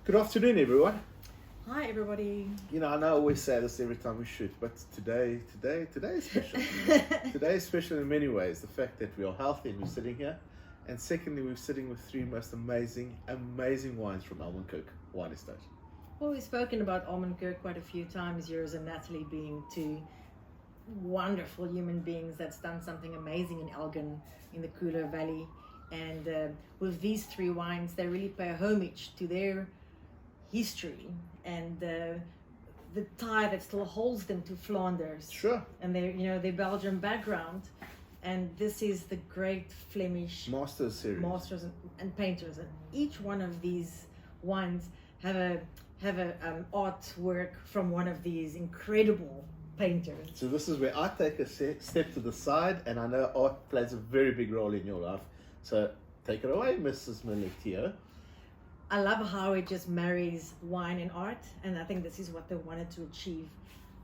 Good afternoon, everyone. Hi, everybody. You know, I know I always say this every time we shoot, but today is special. Today is special in many ways. The fact that we are healthy and we're sitting here, and secondly, we're sitting with three most amazing wines from Almenkerk Wine Estate. Well, we've spoken about Almenkerk quite a few times, yours and Natalie being two wonderful human beings that's done something amazing in Elgin, in the Cooler Valley. And with these three wines, they really pay homage to their history and the tie that still holds them to Flanders. Sure. And their Belgian background. And this is the great Flemish Masters series. Masters and painters. And each one of these wines have a artwork from one of these incredible painters. So this is where I take a step to the side, and I know art plays a very big role in your life. So take it away, Mrs. Melekio. I love how it just marries wine and art, and I think this is what they wanted to achieve.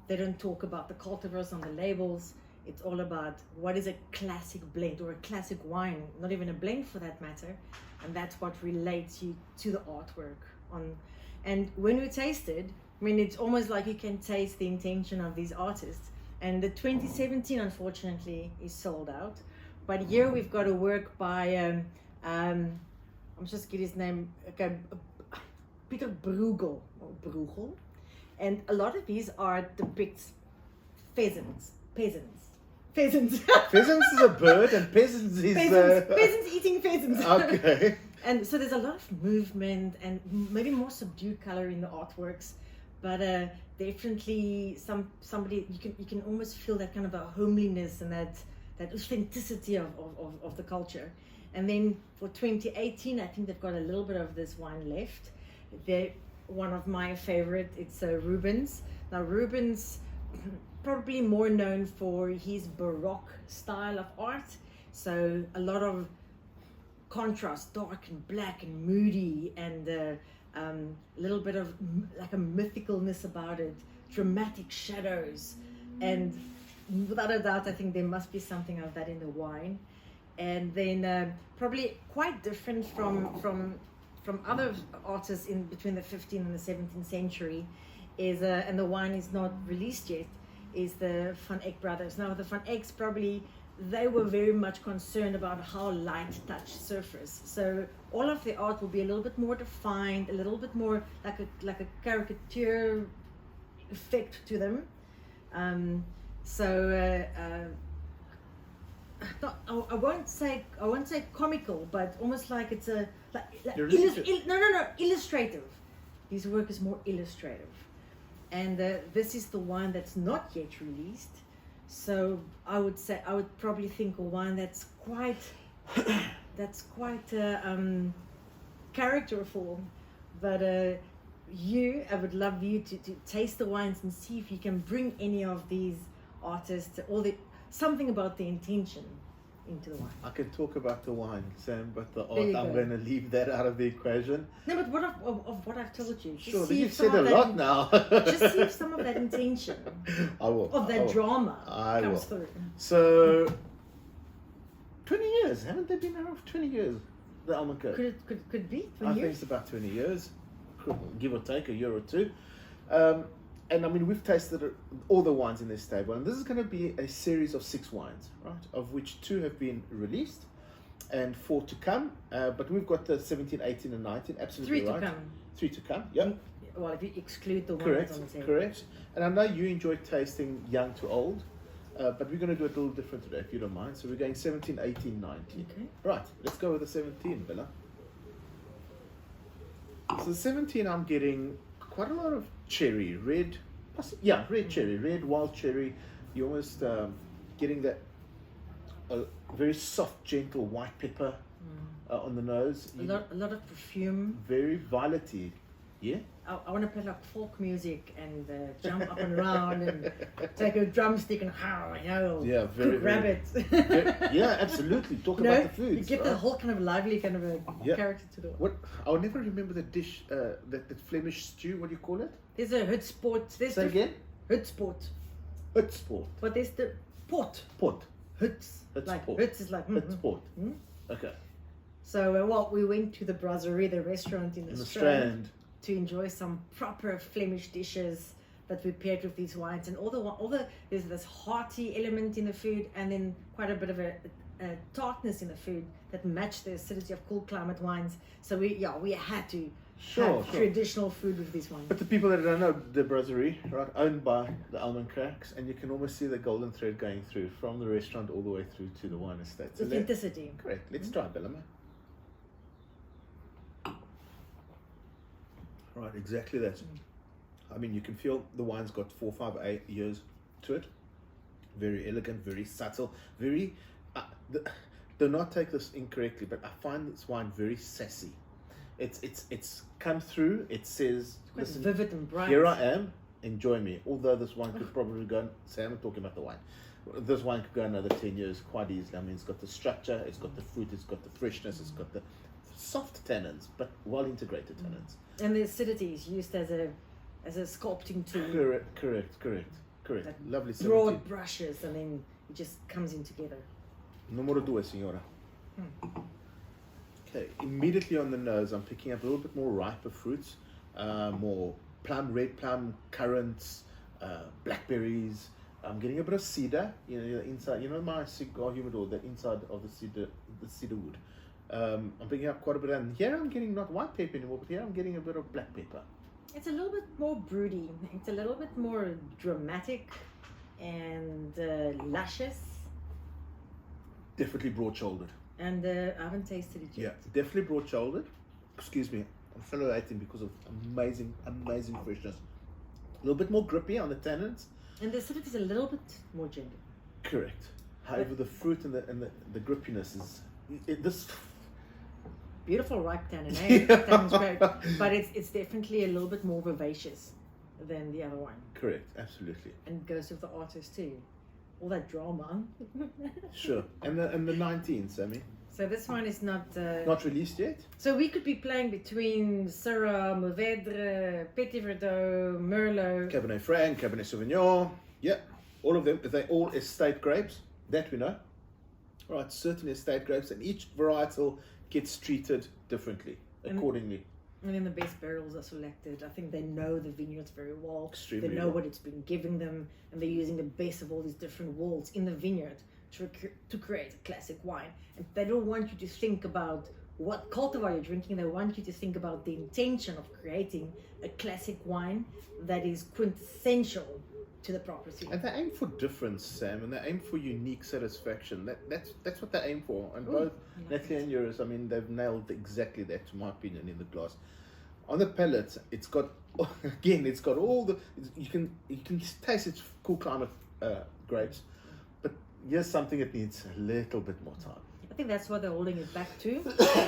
They don't talk about the cultivars on the labels. It's all about what is a classic blend or a classic wine, not even a blend for that matter, and that's what relates you to the artwork. And when we tasted, I mean, it's almost like you can taste the intention of these artists. And the 2017, unfortunately, is sold out. But here we've got a work by I'm just get his name, okay, Peter Bruegel, and a lot of these art depicts peasants. Pheasants is a bird, and peasants is peasants eating pheasants. Okay. And so there's a lot of movement and maybe more subdued color in the artworks, but definitely somebody you can almost feel that kind of a homeliness and that authenticity of the culture. And then for 2018, I think they've got a little bit of this wine left. They're one of my favorite. It's Rubens. Now Rubens, probably more known for his Baroque style of art. So a lot of contrast, dark and black and moody, and a little bit of like a mythicalness about it, dramatic shadows. And without a doubt, I think there must be something of that in the wine. And then probably quite different from other artists in between the 15th and the 17th century is, and the wine is not released yet, is the Van Eyck brothers. Now the Van Eycks probably, they were very much concerned about how light touched surface. So all of the art will be a little bit more defined, a little bit more like a caricature effect to them. I won't say comical, but almost like it's illustrative. His work is more illustrative, and this is the one that's not yet released. So I would probably think a wine that's quite characterful, but I would love you to taste the wines and see if you can bring any of these artists something about the intention into the wine. I can talk about the wine, Sam, but the art, I'm going to leave that out of the equation. No, but what I've told you. Sure, but you've said a lot now. Just see if some of that intention of that drama comes through. So, 20 years. Haven't they been around for 20 years, the Almenkerk? Could be 20 I think years. it's about 20 years, give or take a year or two. And I mean, we've tasted all the wines in this table, and this is going to be a series of 6 wines, right? Of which 2 have been released, and 4 to come. But we've got the 17, 18, and 19. Absolutely 3 right. to come. 3 to come. Yep. Well, if you exclude the ones Correct. on the table. Correct. And I know you enjoy tasting young to old, but we're going to do it a little different today, if you don't mind. So we're going 17, 18, 19. Okay. Right. Let's go with the 17, Bella. So the 17, I'm getting quite a lot of cherry, red cherry, red wild cherry. You're almost getting that very soft, gentle white pepper on the nose. A lot of perfume. Very violety. Yeah. I want to play like folk music and jump up and around and take a drumstick and cook rabbits. Yeah, absolutely. Talk about the foods. You get the whole kind of lively kind of a character to the. What I'll never remember the dish, that Flemish stew. What do you call it? There's a hutsport. Say again. Hutsport. Hutsport. But there's the pot. Huts. Huts is like Hutsport. Okay. So we went to the brasserie, the restaurant in the Strand, to enjoy some proper Flemish dishes that we paired with these wines, and there's this hearty element in the food, and then quite a bit of a tartness in the food that match the acidity of cool climate wines. So we had to have traditional food with these wines. But the people that don't know the brasserie, right, owned by the Almenkerks, and you can almost see the golden thread going through from the restaurant all the way through to the wine estate. So authenticity. Correct. Let's try Bellama. Right, exactly that. I mean, you can feel the wine's got 4, 5, 8 years to it. Very elegant, very subtle, very. Do not take this incorrectly, but I find this wine very sassy. It's come through. It says, "Listen, vivid and bright. Here I am. Enjoy me." Although this wine could probably go. Say, I'm talking about the wine. This wine could go another 10 years quite easily. I mean, it's got the structure, it's got the fruit, it's got the freshness, it's got the soft tannins, but well integrated tannins. And the acidity is used as a sculpting tool. Correct. Lovely. Broad brushes, and then it just comes in together. Numero 2, signora. Okay, immediately on the nose, I'm picking up a little bit more riper fruits, more plum, red plum, currants, blackberries. I'm getting a bit of cedar, inside. My cigar humidor, the inside of the cedar wood. I'm picking up quite a bit, and here I'm getting not white pepper anymore, but here I'm getting a bit of black pepper. It's a little bit more broody. It's a little bit more dramatic and luscious. Definitely broad-shouldered. And I haven't tasted it yet. Yeah, definitely broad-shouldered. Excuse me, I'm salivating because of amazing freshness. A little bit more grippy on the tannins. And the acidity is a little bit more gentle. Correct. However, the fruit and the grippiness is this. Beautiful ripe tannin, eh? Tannin's great, but it's definitely a little bit more vivacious than the other wine. Correct, absolutely. And goes with the artist too. All that drama. Sure. And the 19, Sammy. So this one is not released yet. So we could be playing between Syrah, Mourvèdre, Petit Verdot, Merlot, Cabernet Franc, Cabernet Sauvignon. Yeah, all of them. They're all estate grapes. That we know. All right, certainly estate grapes, and each varietal gets treated differently, accordingly. And then the best barrels are selected. I think they know the vineyards very well. Extremely they know well. what it's been giving them, and they're using the best of all these different walls in the vineyard to create a classic wine. And they don't want you to think about what cultivar you're drinking. They want you to think about the intention of creating a classic wine that is quintessential to the property. And they aim for difference, Sam, and they aim for unique satisfaction. That's what they aim for. And both Natalie and Eurus, I mean, they've nailed exactly that, to my opinion, in the glass. On the palate, it's got all the. You can taste its cool climate grapes, but here's something that needs a little bit more time. I think that's what they're holding it back to.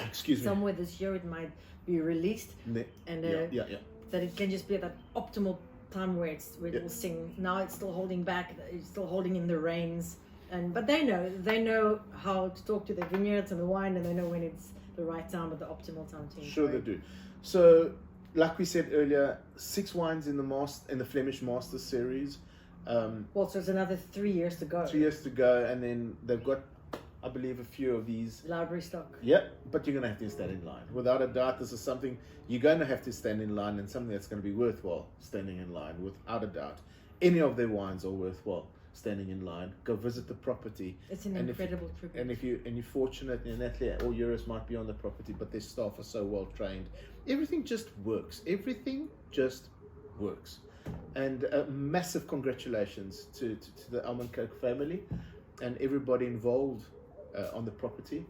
Excuse me. Somewhere this year it might be released, and that it can just be at that optimal time where it will sing. Now it's still holding back. It's still holding in the reins, but they know how to talk to the vineyards and the wine, and they know when it's the right time at the optimal time to enjoy. Sure they do. So, like we said earlier, 6 wines in the Flemish Masters series. So it's another 3 years to go. 3 years to go, and then they've got, I believe, a few of these. Library stock. Yeah, but you're going to have to stand in line. Without a doubt, this is something you're going to have to stand in line, and something that's going to be worthwhile standing in line, without a doubt. Any of their wines are worthwhile standing in line. Go visit the property. It's an incredible tribute. And if you're fortunate, and Natalie or Eurus might be on the property, but their staff are so well trained, everything just works. And massive congratulations to the Almenkerk family and everybody involved on the property,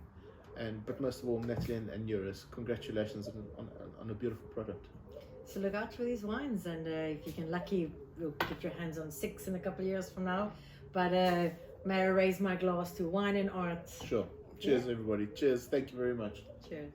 but most of all, Natalie and Eurus, congratulations on a beautiful product. So look out for these wines, and if you can lucky, you'll get your hands on 6 in a couple of years from now. But may I raise my glass to wine and art. Sure. Cheers, everybody. Cheers. Thank you very much. Cheers.